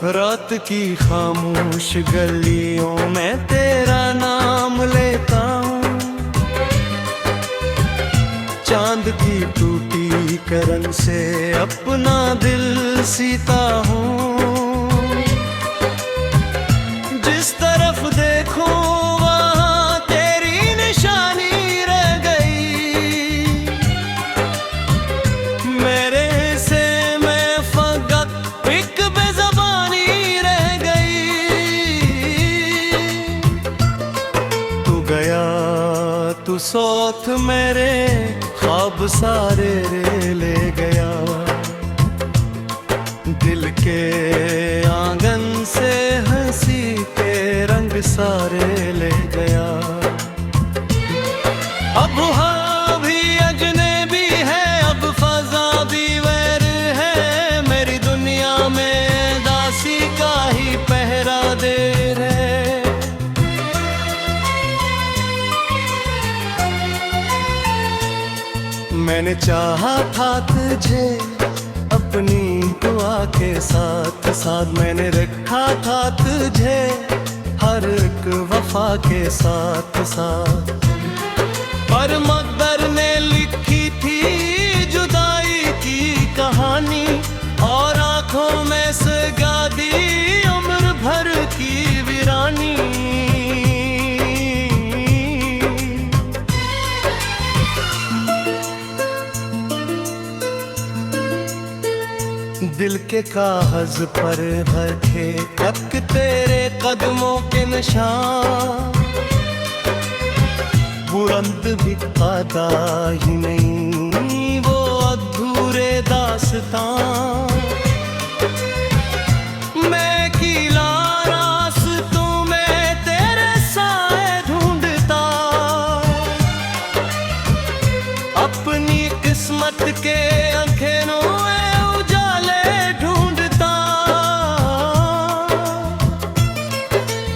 रात की खामोश गलियों में तेरा नाम लेता हूँ, चांद की टूटी करन से अपना दिल सीता हूँ। जिस तरफ देखूं वहाँ तेरी निशानी रह गई, मेरे से मैं फकत एक बेज़बानी रह गई। तू गया तू साथ मेरे ख्वाब सारे ले गया, दिल के आंगन से हंसी के रंग सारे ले गया। अब हवा भी अजनबी है, अब फजा भी वैर है, मेरी दुनिया में दासी का ही पहरा दे रहे। मैंने चाहा था तुझे अपनी दुआ के साथ साथ, मैंने रखा था तुझे हर एक वफा के साथ साथ, पर मकदर ने लिखी थी जुदाई की कहानी और आंखों में सगा दी उम्र भर की वीरानी। दिल के कागज पर रखे तक तेरे कदमों के निशान, बुलंद भी पाता ही नहीं वो अधूरे दास्तां। मैं कीला रास्तों में तेरे साए ढूंढता, अपनी किस्मत के अंधेरों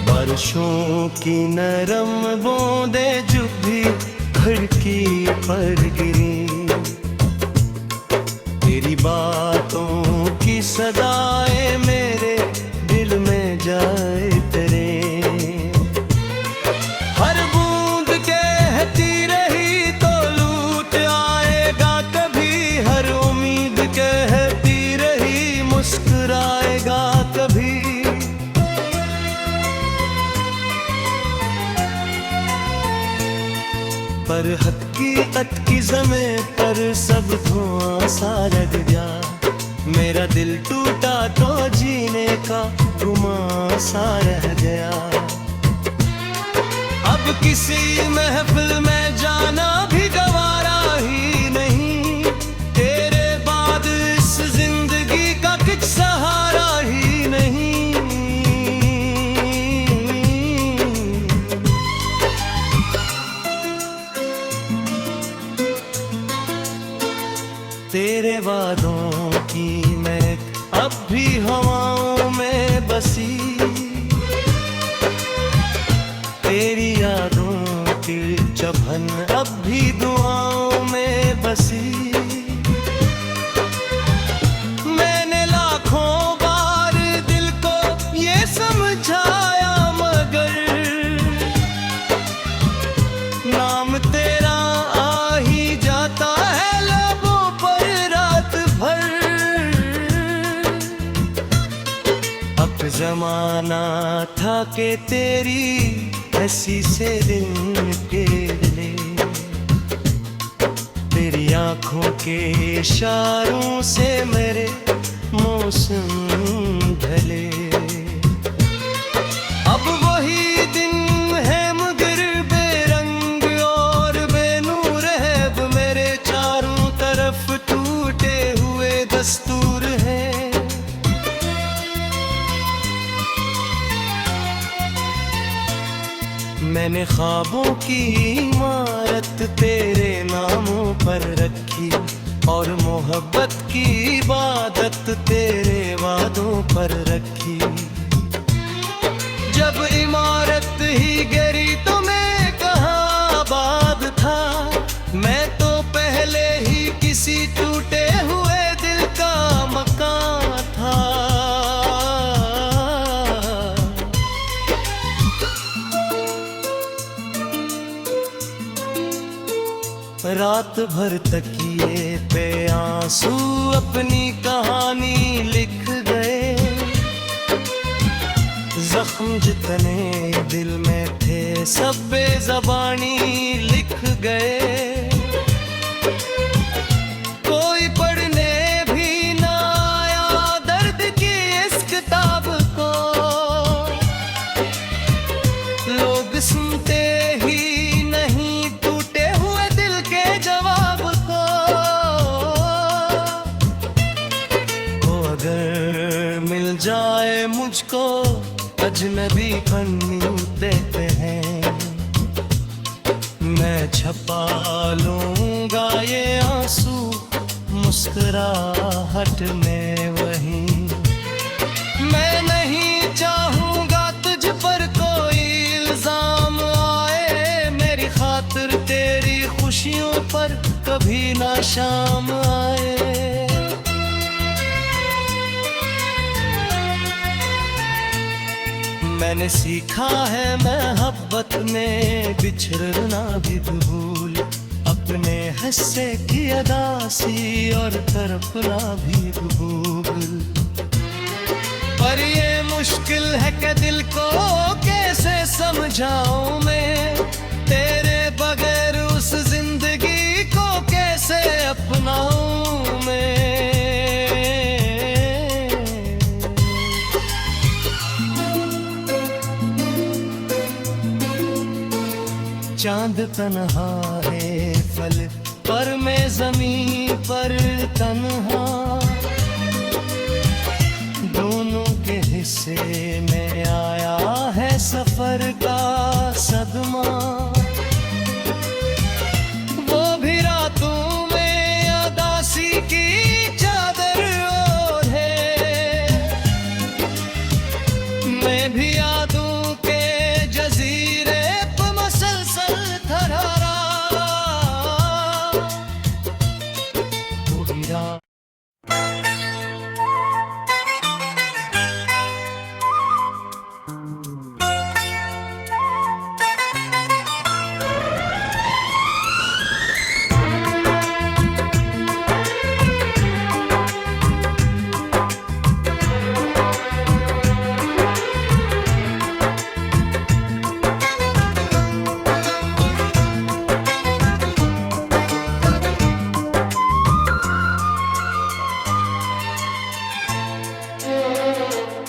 बारिशों की नरम बूंदे जो भी खिड़की पर गिरी, तेरी बातों की सदाएं मेरे दिल में जाए तेरे। हर बूंद कहती रही तो लूट आएगा कभी, हर उम्मीद कहती रही मुस्कुराएगा कभी। पर हकीकत की ज़मीं पर सब धुआं सा लग गया, मेरा दिल टूटा तो जीने का गुमां सा रह गया। अब किसी महफिल में जाना भी गवारा ही नहीं, तेरे बाद इस जिंदगी का कुछ सहारा ही नहीं। तेरे वादों की महक अब भी हवाओं में बसी, तेरी यादों की चुभन अब भी दुआओं में बसी। मैंने लाखों बार दिल को ये समझाया मगर नाम तेरा आ ही जाता है जमाना था कि तेरी हंसी से दिन टेढ़े, तेरी आंखों के इशारों से मेरे मौसम ढले। अब वही दिन है मगर बेरंग और बेनूर है, अब मेरे चारों तरफ टूटे हुए दस्तूर है। मैंने ख्वाबों की इमारत तेरे नामों पर रखी और मोहब्बत की इबादत तेरे वादों पर रखी। जब इमारत ही गिरी तो मैं कहाँ आबाद था, मैं तो पहले ही किसी टूटे हुए दिल का मकान था। रात भर तकिए पे आंसू अपनी कहानी लिख गए। जख्म जितने दिल में थे सब बेज़बानी लिख गए। कोई पढ़ने भी ना आया दर्द की इस किताब को, लोग सुनते ही नहीं टूटे हुए दिल के जवाब को। वो अगर मिल जाए मुझको अजनबी पन्नी देते हैं, मैं छपा लूंगा ये आंसू मुस्कुराहट में वहीं। मैं नहीं चाहूंगा तुझ पर कोई इल्जाम आए, मेरी खातिर तेरी खुशियों पर कभी ना शाम आए। मैंने सीखा है मोहब्बत में बिछड़ना भी भूल, अपने हिस्से की अदासी और तड़पना भी भूल। पर ये मुश्किल है कि दिल को कैसे समझाऊं मैं, तेरे बगैर उस जिंदगी को कैसे अपनाऊं मैं। चांद तन्हा है फल पर मैं ज़मीन पर तन्हा, दोनों के हिस्से में आया है सफर का सदमा। वो भी रातों में उदासी की चादर ओढ़े, मैं भी यादों के जजीरे पे मसलसल थरहरा।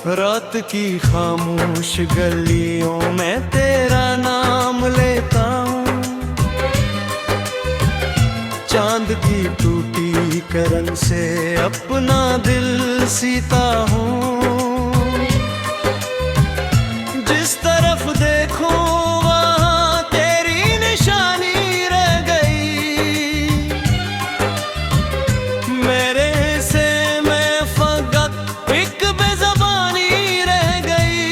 रात की खामोश गलियों में तेरा नाम लेता हूँ, चांद की टूटी करन से अपना दिल सीता हूँ। जिस तरफ देखूं वहाँ तेरी निशानी रह गई, मेरे से मैं फकत एक बेज़बानी रह गई।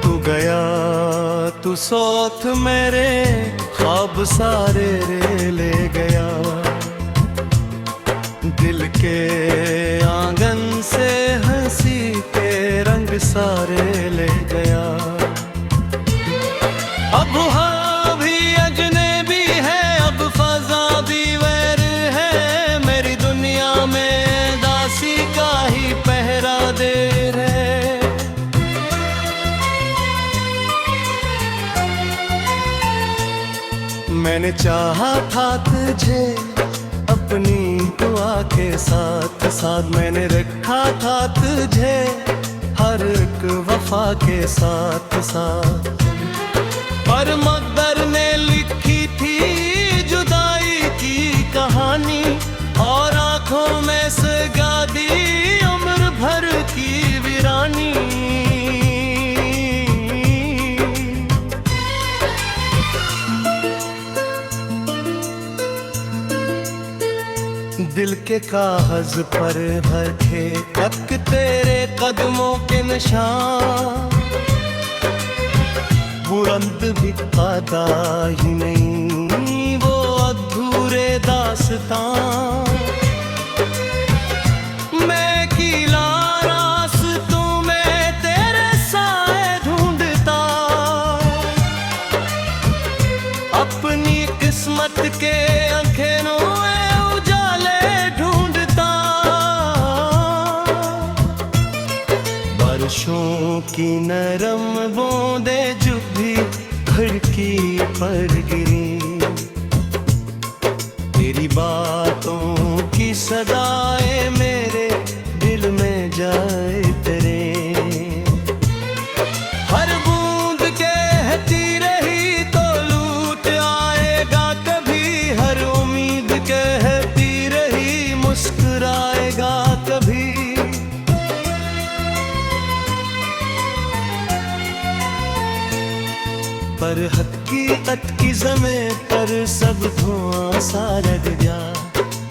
तू गया तू साथ मेरे ख्वाब सारे रे ले गया, दिल के आंगन से हंसी के रंग सारे ले गया। अब हाँ भी अजनबी है, अब फजा भी वैर है, मेरी दुनिया में दासी का ही पहरा देर है। मैंने चाहा था तुझे अपनी दुआ के साथ साथ, मैंने रखा था तुझे हर एक वफा के साथ साथ, पर मकदर ने लिखी थी जुदाई की कहानी और आंखों में सगा दी उम्र भर की वीरानी। दिल के कागज पर भरखे तक तेरे कदमों के निशान, बुलंद भी पाता ही नहीं वो अधूरे दास्तां। मैं कीला रास्तों में तेरे साए ढूंढता, की नरम बूंदे जो भी खिड़की पर गिरी, तेरी बातों की सदाएं मेरे दिल में जाए तेरे। हर बूंद कहती रही तो लूट आएगा कभी, हर उम्मीद कहती रही मुस्कुराएगा कभी। पर हकीकत की ज़मीं पर सब धुआं सा रह गया,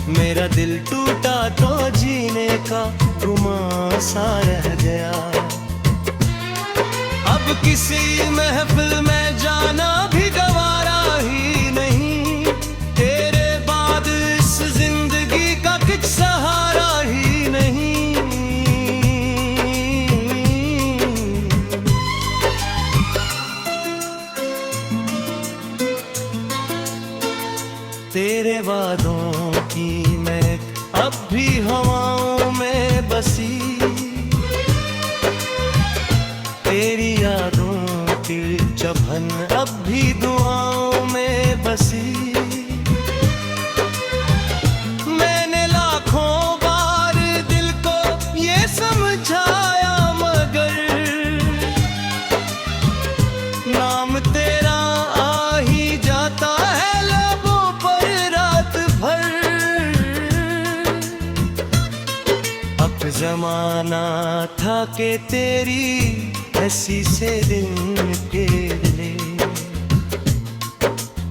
मेरा दिल टूटा तो जीने का गुमां सा रह गया। अब किसी महफिल में जाना भी गवारा ही नहीं, तेरे बाद इस जिंदगी का कुछ सहारा ही नहीं। तेरे वादों की महक अब भी हवाओं में बसी, तेरी यादों की चुभन अब भी दुआओं में बसी। मैंने लाखों बार दिल को ये समझाया मगर नाम तेरा आ ही जाता है जमाना था कि तेरी हंसी से दिन फेर ले,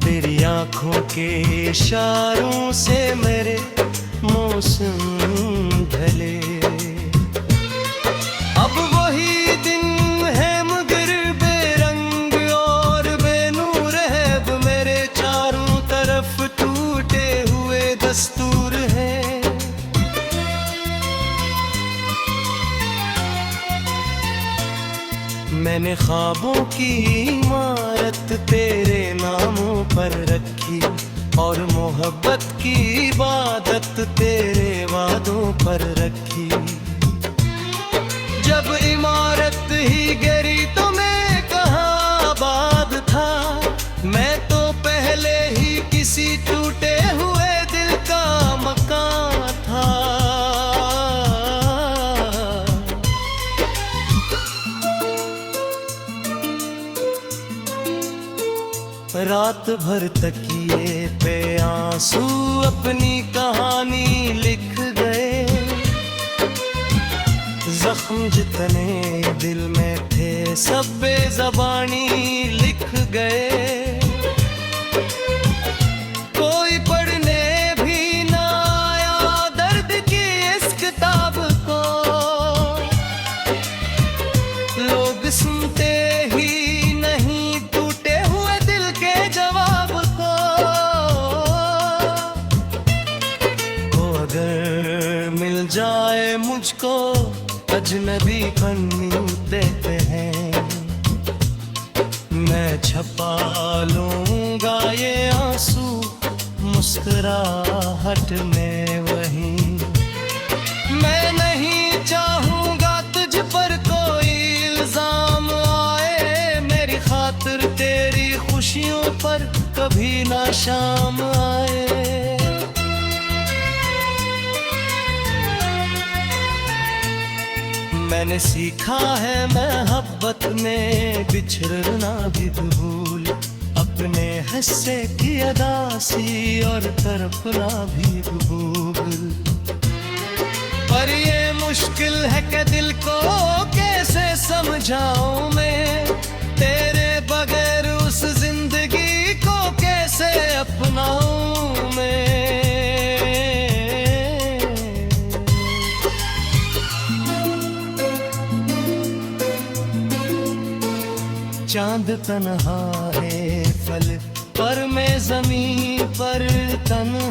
तेरी आंखों के इशारों से मेरे मौसम ढले। अब वही दिन है मगर बेरंग और बेनूर है, अब मेरे चारों तरफ टूटे हुए दस्तूर है। मैंने ख्वाबों की इमारत तेरे नामों पर रखी और मोहब्बत की इबादत तेरे वादों पर रखी। जब इमारत ही गिरी तो मैं कहाँ आबाद था, मैं तो पहले ही किसी टूटे हुए दिल का मकान था। रात भर तकिए पे आंसू अपनी कहानी लिख गए, जख्म जितने दिल में थे सब बेज़बानी लिख गए। कोई पढ़ने भी ना आया दर्द की इस किताब को, लोग सुनते ही नहीं टूटे हुए दिल के जवाब को। अगर मिल जाए मुझको अजनबी पन्नी देते हैं, मैं छपा लूंगा ये आंसू मुस्कुराहट में वहीं। मैं नहीं चाहूंगा तुझ पर कोई इल्जाम आए, मेरी खातिर तेरी खुशियों पर कभी ना शाम आए। मैंने सीखा है मोहब्बत में बिछड़ना भी भूल, अपने हिस्से की अदासी और तड़पना भी भूल। पर ये मुश्किल है कि दिल को कैसे समझाऊं मैं, तेरे बगैर उस जिंदगी को कैसे अपनाऊं मैं। चांद तन्हा है फल पर मैं जमीन पर तन्हा